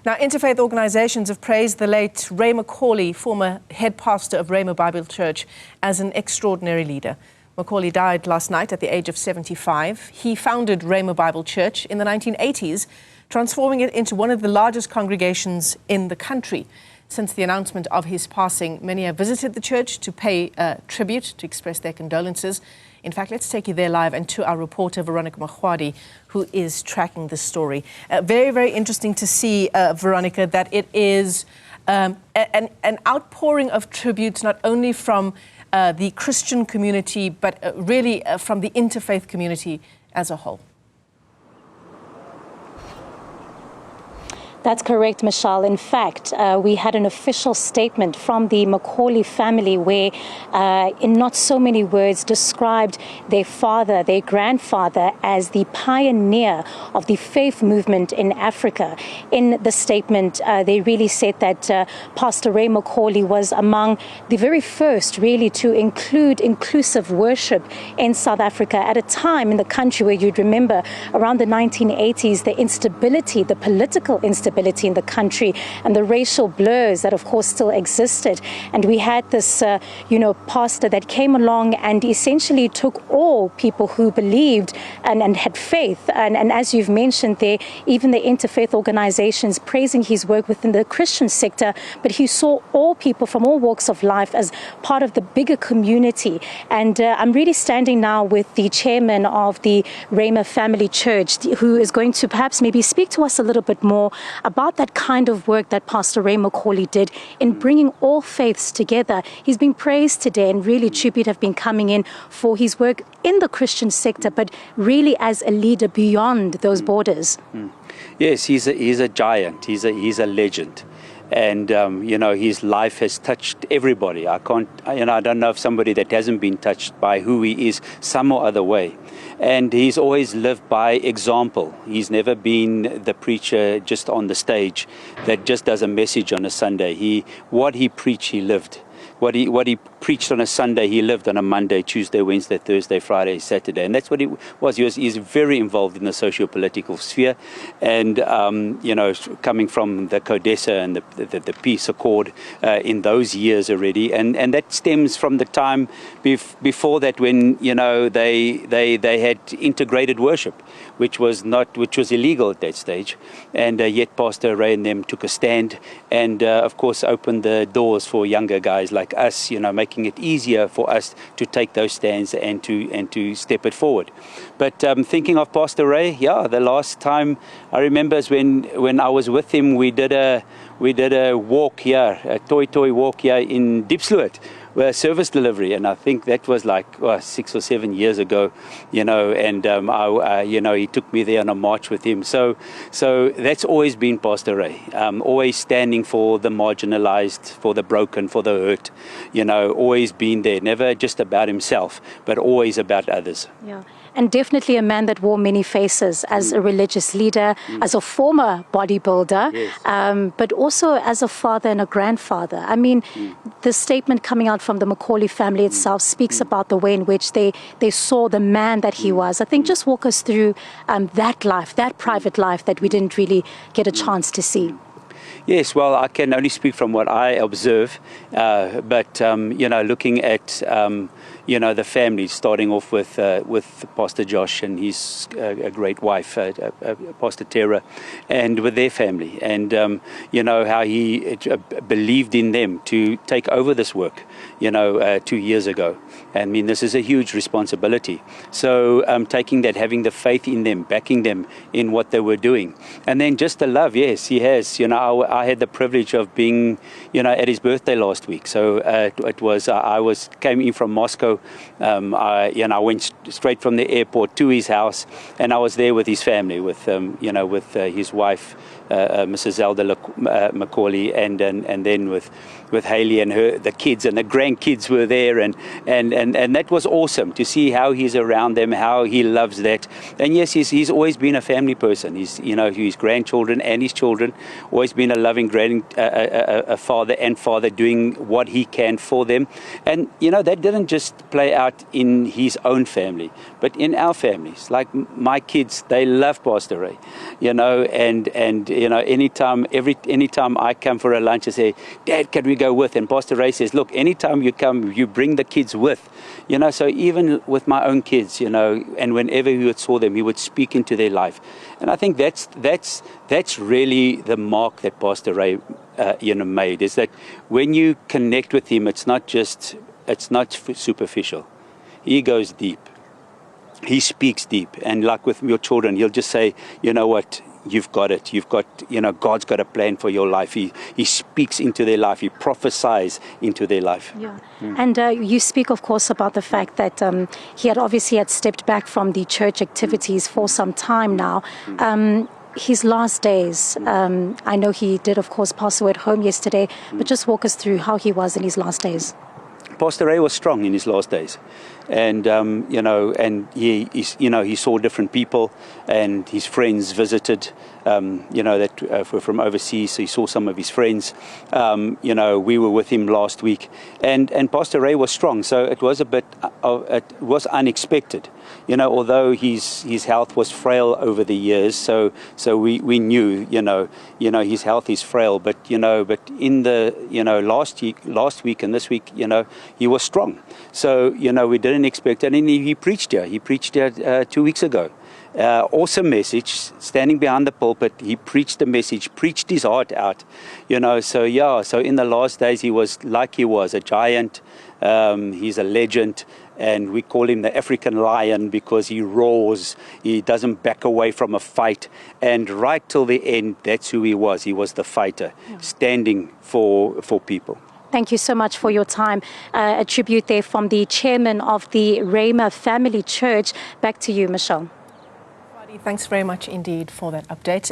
Now, interfaith organizations have praised the late Ray McCauley, former head pastor of Rhema Bible Church, as an extraordinary leader. McCauley died last night at the age of 75. He founded Rhema Bible Church in the 1980s, transforming it into one of the largest congregations in the country. Since the announcement of his passing, many have visited the church to pay tribute, to express their condolences. In fact, let's take you there live and to our reporter, Veronica Makhoali, who is tracking the story. Very, very interesting to see, Veronica, that it is an outpouring of tributes, not only from the Christian community, but really from the interfaith community as a whole. That's correct, Michelle. In fact, we had an official statement from the Makhoali family where, in not so many words, described their father, their grandfather, as the pioneer of the faith movement in Africa. In the statement, they really said that Pastor Ray McCauley was among the very first, really, to include inclusive worship in South Africa at a time in the country where you'd remember around the 1980s, the instability, the political instability in the country and the racial blurs that of course still existed. And we had this, pastor that came along and essentially took all people who believed and had faith. And as you've mentioned there, even the interfaith organizations praising his work within the Christian sector, but he saw all people from all walks of life as part of the bigger community. And I'm really standing now with the chairman of the Rhema Family Church, who is going to perhaps maybe speak to us a little bit more about that kind of work that Pastor Ray McCauley did in bringing all faiths together. He's been praised today, and really tribute have been coming in for his work in the Christian sector, but really as a leader beyond those borders. Yes, he's a giant. He's a legend. And, his life has touched everybody. I don't know of somebody that hasn't been touched by who he is some or other way. And he's always lived by example. He's never been the preacher just on the stage that just does a message on a Sunday. What he preached, he lived. What he preached on a Sunday, he lived on a Monday, Tuesday, Wednesday, Thursday, Friday, Saturday. And that's what he was. He's very involved in the socio-political sphere. And, coming from the CODESA and the Peace Accord in those years already. And that stems from the time before that when, they had integrated worship, which was illegal at that stage. And yet Pastor Ray and them took a stand and, of course, opened the doors for younger guys like us, making it easier for us to take those stands and to step it forward. But thinking of Pastor Ray, the last time I remember is when I was with him, we did a walk here, a toy walk here in Diepsloot, service delivery, and I think that was like 6 or 7 years ago, and he took me there on a march with him. So that's always been Pastor Ray, always standing for the marginalized, for the broken, for the hurt, always been there, never just about himself, but always about others. Yeah. And definitely a man that wore many faces as a religious leader, as a former bodybuilder, yes. But also as a father and a grandfather. I mean, the statement coming out from the McCauley family itself speaks about the way in which they saw the man that he was. I think just walk us through that life, that private life that we didn't really get a chance to see. Yes, well, I can only speak from what I observe, but looking at the family, starting off with Pastor Josh and his great wife, Pastor Tara, and with their family, and how he believed in them to take over this work, 2 years ago. I mean, this is a huge responsibility. So taking that, having the faith in them, backing them in what they were doing, and then just the love. Yes, he has. I had the privilege of being, at his birthday last week. So it was. I came in from Moscow. I went straight from the airport to his house, and I was there with his family, with his wife, Mrs. Zelda Makhoali, and then with Haley and the kids, and the grandkids were there, and that was awesome to see how he's around them, how he loves that. And yes, he's always been a family person. He's his grandchildren and his children, always been a loving a father doing what he can for them. And that didn't just play out in his own family, but in our families. Like my kids, they love Pastor Ray, and anytime I come for a lunch, I say, Dad, can we go with? And Pastor Ray says, look, anytime you come, you bring the kids with. So even with my own kids, and whenever he saw them, he would speak into their life. And I think that's really the mark that Pastor Ray made, is that when you connect with him, it's not superficial. He goes deep. He speaks deep. And like with your children, he'll just say, you know what, you've got it. You've got, God's got a plan for your life. He speaks into their life. He prophesies into their life. Yeah. And you speak, of course, about the fact that he had stepped back from the church activities for some time now. His last days, I know he did, of course, pass away at home yesterday, but just walk us through how he was in his last days. Pastor Ray was strong in his last days, and and he saw different people, and his friends visited, that were from overseas. So he saw some of his friends. We were with him last week, and Pastor Ray was strong. So it was it was unexpected, although his health was frail over the years. So we knew, his health is frail, but in the last week and this week, he was strong. So, we didn't expect it. And he preached here. He preached here 2 weeks ago. Awesome message, standing behind the pulpit. He preached the message, preached his heart out. So in the last days, he was a giant. He's a legend. And we call him the African lion because he roars. He doesn't back away from a fight. And right till the end, that's who he was. He was the fighter, standing for people. Thank you so much for your time. A tribute there from the chairman of the Rhema Family Church. Back to you, Michelle. Thanks very much indeed for that update.